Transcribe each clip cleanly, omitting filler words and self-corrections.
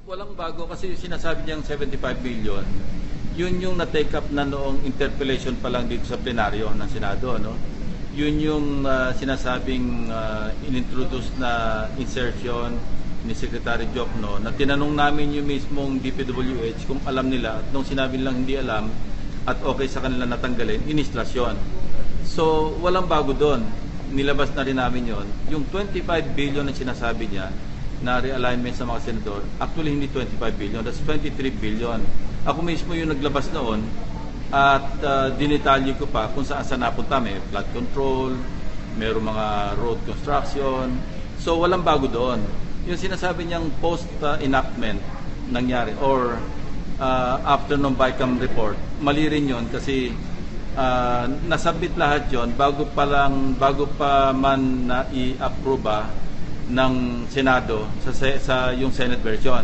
Walang bago kasi sinasabi niyang 75 billion, yun yung na-take up na noong interpellation pa lang dito sa plenaryo ng Senado. No? Yun yung sinasabing inintroduce na insertion ni Secretary Jokno na tinanong namin yung mismong DPWH kung alam nila at nung sinabi lang hindi alam at okay sa kanila natanggalin, inislasyon. So walang bago doon. Nilabas na rin namin yon. Yung 25 billion na sinasabi niya na realignment sa mga senador, actually hindi 25 billion, that's 23 billion. Ako mismo yung naglabas noon at dinitalye ko pa kung saan napunta. May flood control, mayroong mga road construction. So walang bago doon. Yung sinasabi niyang post-enactment nangyari or after ng BICAM report, mali rin yun kasi nasabit lahat yon bago pa man na i-approve ng Senado sa yung Senate version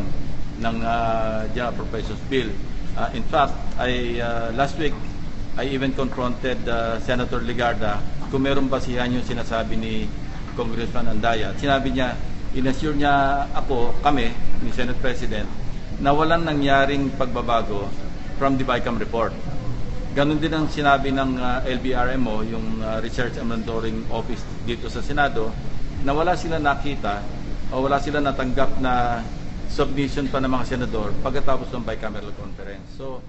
ng General Appropriations Bill. In fact, last week I even confronted Senator Ligarda kung meron basihan yung sinasabi ni Congressman Andaya. Sinabi niya, inassure niya kami ni Senate President na walang nangyaring pagbabago from the BICAM report. Ganon din ang sinabi ng LBRMO, yung Research and Monitoring Office dito sa Senado, na wala sila nakita o wala sila natanggap na submission pa ng mga senador pagkatapos ng bicameral conference. So